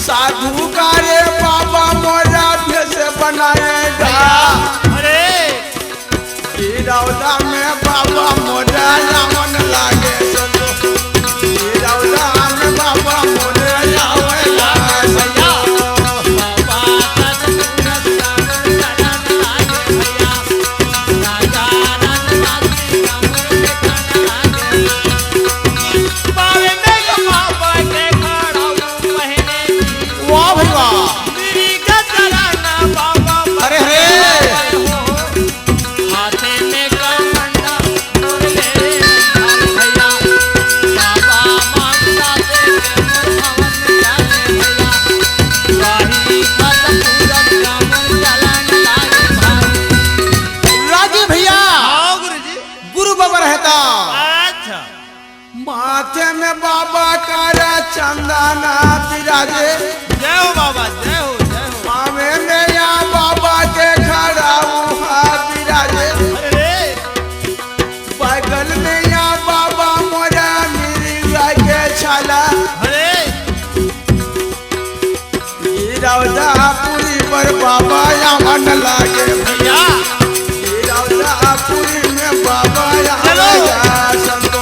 साधु कारे बाबा मोरा भेष बनाएगा। अरे गिरौदा में बाबा मोरा यमन लागे गिरौदा में बाबा मोरे यमन लागे वाह भाई वाह। अरे राजी भैया हाँ गुरुजी। गुरु बाबा रहता अच्छा माथे में बाबा का चंदना विराजे जय हो बाबा जय हो जय हो। पावे में या बाबा के खड़ा हुआ विराजे अरे बगल में या बाबा मोरा मिर्गा के छाला अरे गिरौदापुरी पर बाबा यमन लागे भैया गिरौदापुरी में बाबा चलो। यमन संतो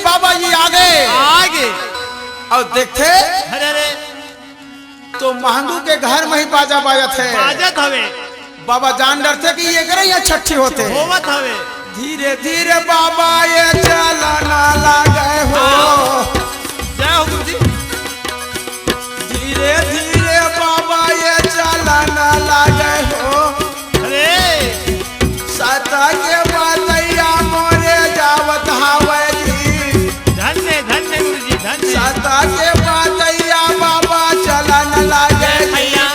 बाबा जी आगे और देखते अरे तो महंगू के घर में ही बाजा बाजत है। बाजत हवे बाबा जान डरते कि ये करे यहाँ छठी होते होवत हवे। धीरे धीरे बाबा ये चलना लगे हो जय हो गुरुजी। धीरे धीरे बाबा ये चलना लगे हो अरे सता के बतैया मोरे जावत हवे जी धन्य धन्य गुरुजी धन्य। सता के बतैया बाबा चलन लगे भैया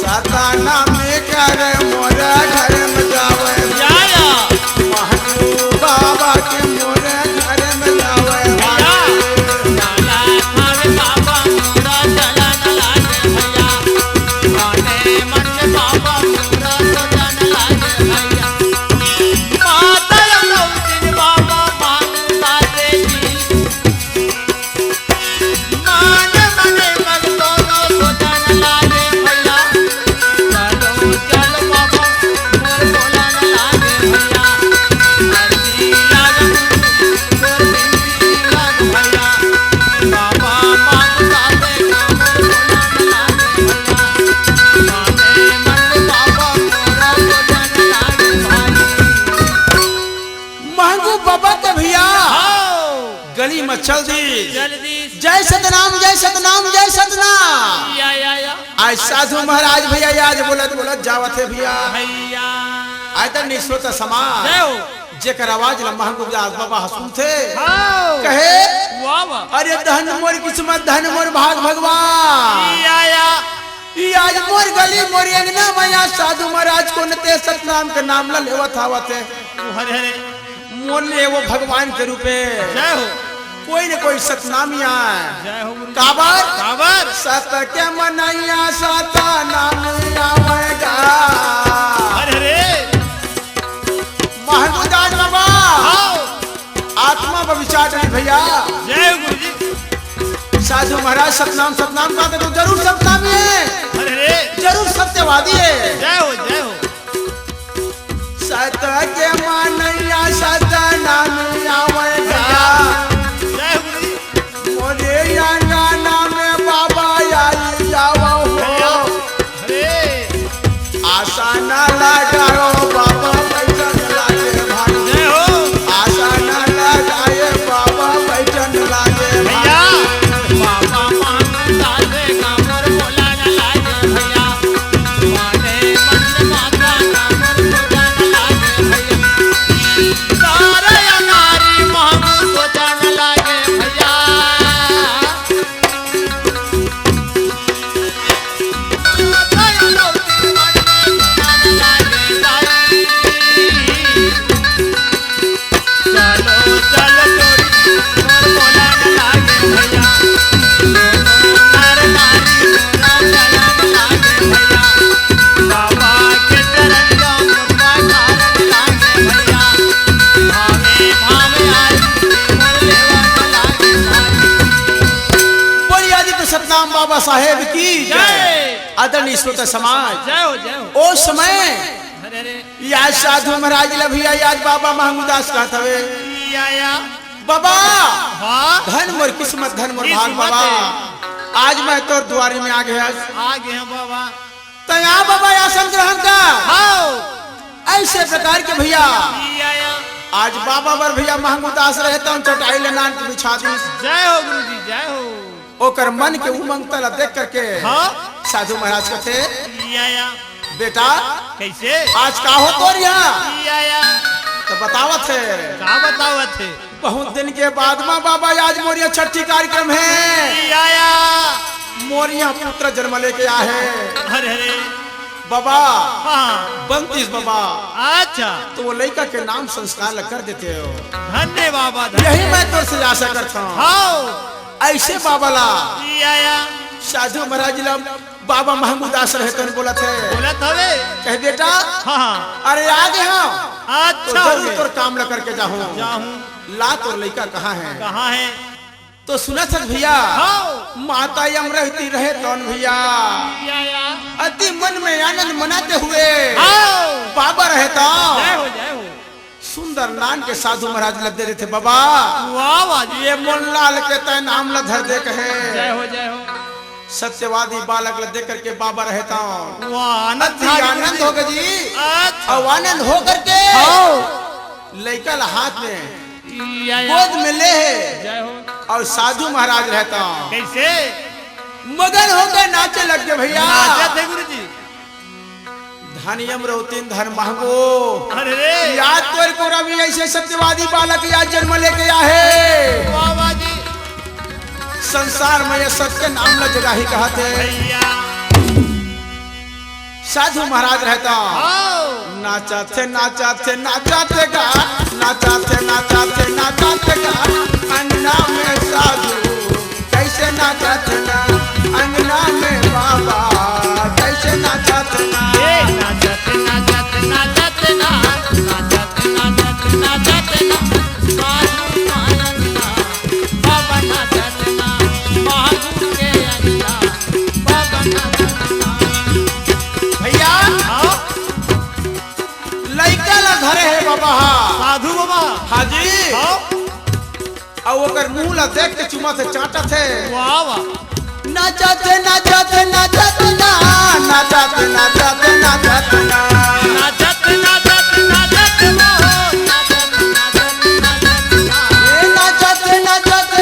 सता नाम करे मोरे घर में जावे जाया महबूब बाबा के मोरे घर में जावे भैया नाला खावे बाबा मोरा चला न लागे भैया माने मन में बाबा मोरा तो जान लागे भैया माता लौटिन बाबा मानता देवी मान मने मग दोनों तो जान लागे भैया चलो चल बाबा मोर बोला न लागे भैया अर्जी लागन मोर बिंदी लाग भैया बाबा मानता दे मोर बोला न लागे भैया माने मन बाबा मोरा तो जान लागे भाई। महबूब बाबा के भैया आओ गली गली में चल दी। जल्दी जय सतनाम जय सतनाम जय सतनाम। या आज साधु महाराज भैया आज बोलत बोलत जावत है भैया। भैया आदरणीय श्रोता समाज जय हो जेकर आवाज महबूब दास बाबा हसून थे हाँ कहे वाह वाह अरे धन मोर किस्मत धन मोर भाग भगवान। या ई आज मोर गली मोर अंगना मैया साधु महाराज को नते सतनाम के नाम ला लेवत आवत है। हरे हरे मोर ले वो भगवान के रूपे जय हो कोई न कोई सतनामिया जय हो गुरु काबर काबर सत के मनैया सता नाम आवेगा। हरे हरे महबूब दास बाबा आओ आत्मा पर विचार नहीं भैया। जय हो गुरु जी साधु महाराज सतनाम सतनाम कहते तो जरूर सतनामी है हरे हरे जरूर सत्यवादी है। जय हो जय हो सत के मनैया सत नाम आवेगा। जय हो गुरु जी मोरे अंगना में बाबा आई जाओ हो हरे आशा न लगाओ बाबा बैठन लागे भाई। जय हो आशा न लगाए बाबा बैठन लागे भैया बाबा मान दादे कामर बोला न लागे भैया माने मन माता कामर बोला न लागे भैया सारे नारी महमूद सोचा न लागे भैया दया लौटी मन न लागे दाई चलो चलो तोरी मोर बोला न लागे भैया नर नारी मोरा चला न लागे भैया बाबा के चरण का मुर्गा कारण लागे भैया भावे आई मोर लेवा न लागे भाई बोलिए आदित्य सतनाम बाबा साहेब की जय। जय आदरणीय श्रोता समाज जय हो ओ समय हरे हरे याद साधु महाराज ला भैया याद बाबा महमूद दास कहत हवे या बाबा हाँ धन मोर किस्मत धन मोर भाग किस्मत बाबा है। आज मैं तो द्वारी में आ गया आगे हैं बाबा तया बाबा आसन ग्रहण का हाँ ऐसे प्रकार के भैया या आज बाबा बर भैया महमूद दास रहता हूँ चटाई ले नान के बिछा दी। जय हो गुरु जी जय हो ओकर मन के उमंग तला देख करके हाँ साधु महाराज कहते या बेटा कैसे आज का हो तोर यहाँ या तो बतावत है। का बतावत थे बहुत दिन के बाद में बाबा आज मोरिया छठी कार्यक्रम है। या मोरिया पुत्र जन्म लेके आए हैं हरे हरे बाबा हाँ बंतीस बाबा अच्छा तो वो लड़का के नाम संस्कार कर देते हो। धन्य बाबा धन्य यही मैं तोर से आशा करता हूँ हाँ ऐसे बाबा ला या साधु महाराज ला बाबा महमूद दास रहते बोला थे बोलत हवे कह बेटा हाँ अरे आ गए हाँ तो अच्छा जरूर होगे। तोर काम ला करके जाऊँ जाहूँ ला तोर लड़का कहाँ है कहाँ है तो सुना सक भैया हाँ माता यम रहती रहे कौन भैया या अति मन में आनंद मनाते हुए हाँ बाबा रहता जय हो सुंदर नान के साधु महाराज लग दे रहे थे बाबा वाह वाह जी ये मोहनलाल के तय नाम ला धर दे कहे जय हो सत्यवादी बालक ला देख करके बाबा रहता हूँ वाह अति आनंद हो गए जी अच्छा और आनंद हो करके लड़का ला हाथ में या गोद में ले है जय हो और साधु महाराज रहता हूँ कैसे मगन होकर नाचे लग गए भैया नाचे थे गुरु जी धनियम रोतीन धन महंगो अरे रे याद तोर को रवि ऐसे सत्यवादी बालक याद जन्म लेके आहे वाह वाह जी संसार में ये सत्य नाम ला जगह ही कहते भैया साधु महाराज रहता आओ नाचाते नाचाते नाचाते गा नाचाते नाचाते नाचाते गा अंगना में साधु कैसे नाचाते ना अंगना में बाबा कैसे नाचाते ना नाचते नाचते नाचते ना नाचते नाचते नाचते ना बाबू मानना बाबा नाचते ना बाबू के अंगना बाबा नाचते ना भैया आओ लड़का ला धरे है बाबा साधु बाबा हाजी आओ और ओकर मुंह ला देख के चुमा से चाटत है वाह वाह नाचाते नाचाते नाचाते ना नाचाते नाचाते नाचाते ना नाचते नाचते नाचते वो नाचते नाचते नाचते ना नाचाते नाचाते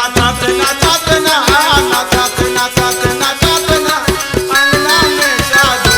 नाचत नाचत ना नाचत नाचत नाचत ना अंगना में साधु